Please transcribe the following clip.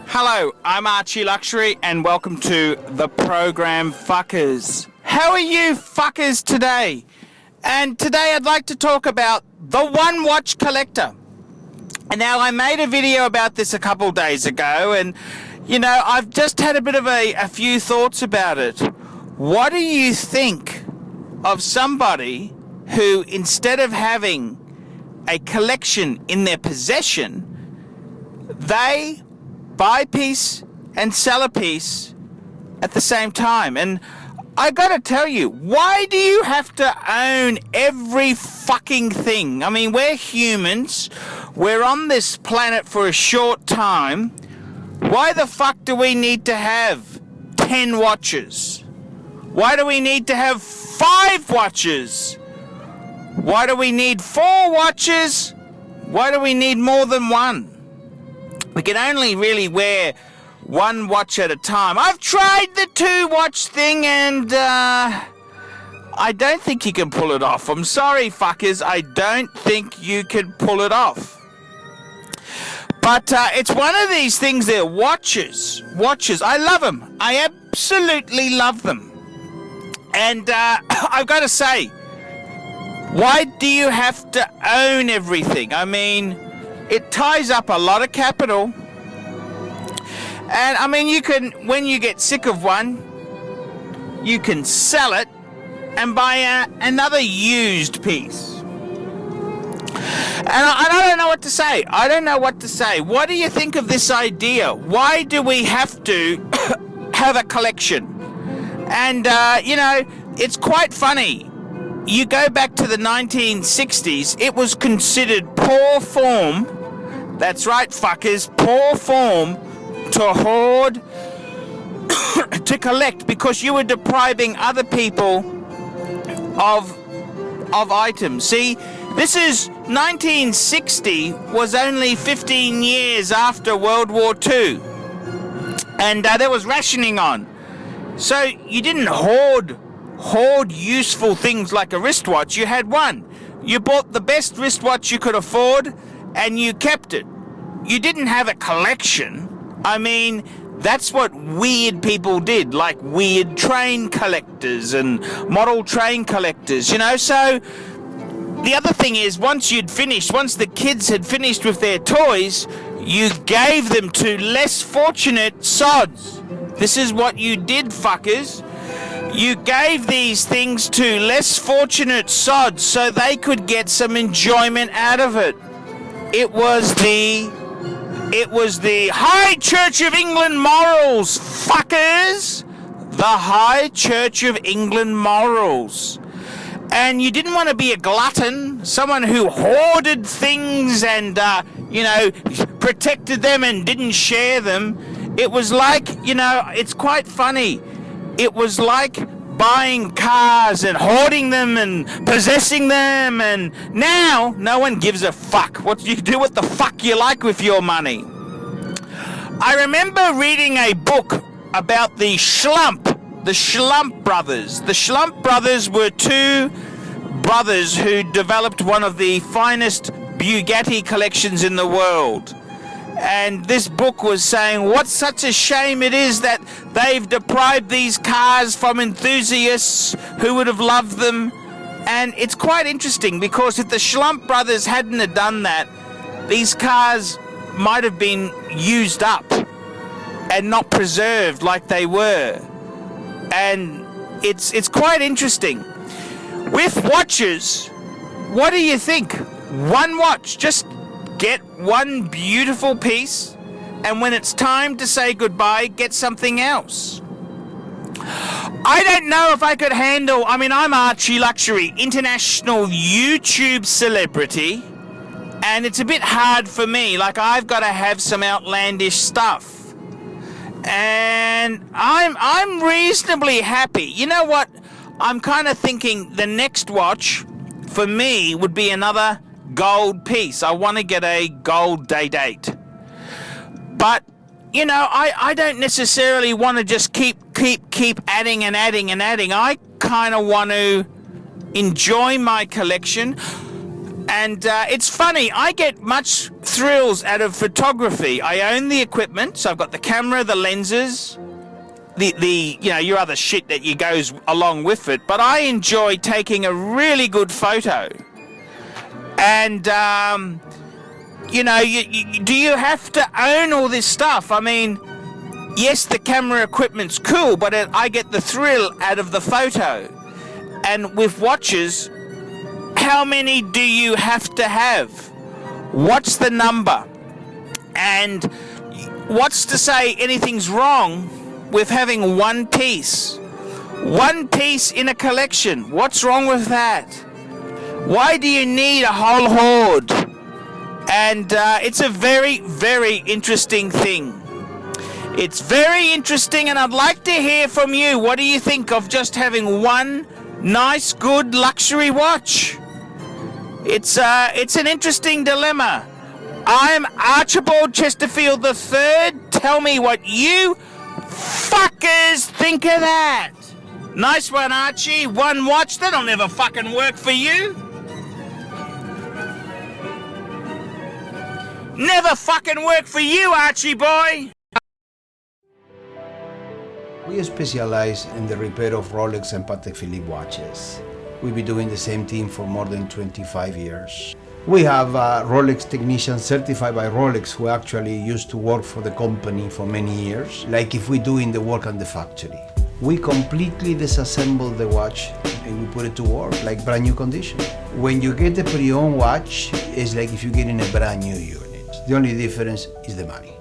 Hello, I'm ArchieLuxury and welcome to the program Fuckers. How are you fuckers today? And today I'd like to talk about the one watch collector. And now I made a video about this a couple days ago and I've just had a bit of a few thoughts about it. What do you think of somebody who, instead of having a collection in their possession, they buy a piece and sell a piece at the same time? And I gotta tell you, why do you have to own every fucking thing? I mean, we're humans, we're on this planet for a short time. Why the fuck do we need to have 10 watches? Why do we need to have 5 watches? Why do we need 4 watches? Why do we need more than one? We can only really wear one watch at a time. I've tried the 2 watch thing and I don't think you can pull it off. I'm sorry, fuckers, I don't think you can pull it off. But it's one of these things there, watches. I love them. I absolutely love them. And I've got to say, why do you have to own everything? I mean, it ties up a lot of capital. And I mean, you can, when you get sick of one, you can sell it and buy another used piece. And I don't know what to say. What do you think of this idea? Why do we have to have a collection? And, it's quite funny. You go back to the 1960s, it was considered poor form. That's right, fuckers, poor form to hoard, to collect, because you were depriving other people of items. See, this is 1960, was only 15 years after World War II. And there was rationing on. So you didn't hoard useful things like a wristwatch. You had one. You bought the best wristwatch you could afford and you kept it. You didn't have a collection. I mean, that's what weird people did, like weird train collectors and model train collectors, So the other thing is, once the kids had finished with their toys, you gave them to less fortunate sods. This is what you did, fuckers. You gave these things to less fortunate sods so they could get some enjoyment out of it. It was the High Church of England morals, fuckers. The High Church of England morals. And you didn't want to be a glutton, someone who hoarded things and, protected them and didn't share them. It was like, it's quite funny. It was like buying cars and hoarding them and possessing them, and now no one gives a fuck. What you do what the fuck you like with your money. I remember reading a book about the Schlump brothers. The Schlump brothers were 2 brothers who developed one of the finest Bugatti collections in the world. And this book was saying what such a shame it is that they've deprived these cars from enthusiasts who would have loved them. And it's quite interesting, because if the Schlump brothers hadn't have done that, these cars might have been used up and not preserved like they were. And it's quite interesting. With watches, what do you think? One watch, just get one beautiful piece, and when it's time to say goodbye, get something else. I don't know if I could handle, I'm ArchieLuxury, international YouTube celebrity, and it's a bit hard for me. Like, I've got to have some outlandish stuff. And I'm reasonably happy. You know what? I'm kind of thinking the next watch for me would be another gold piece. I want to get a gold date. But I don't necessarily want to just keep adding and adding. I kind of want to enjoy my collection. And it's funny, I get much thrills out of photography. I own the equipment, so I've got the camera, the lenses, the your other shit that goes along with it. But I enjoy taking a really good photo. And do you have to own all this stuff? I mean, yes, the camera equipment's cool, but I get the thrill out of the photo. And with watches, how many do you have to have? What's the number? And what's to say anything's wrong with having one piece? One piece in a collection. What's wrong with that? Why do you need a whole hoard? And it's a very, very interesting thing. It's very interesting, and I'd like to hear from you. What do you think of just having one nice, good luxury watch? It's an interesting dilemma. I'm Archibald Chesterfield III. Tell me what you fuckers think of that. Nice one, Archie. One watch, that'll never fucking work for you. Never fucking work for you, Archie boy. We specialize in the repair of Rolex and Patek Philippe watches. We've been doing the same thing for more than 25 years. We have Rolex technicians certified by Rolex who actually used to work for the company for many years, like if we're doing the work on the factory. We completely disassemble the watch and we put it to work like brand new condition. When you get a pre-owned watch, it's like if you're getting a brand new unit. The only difference is the money.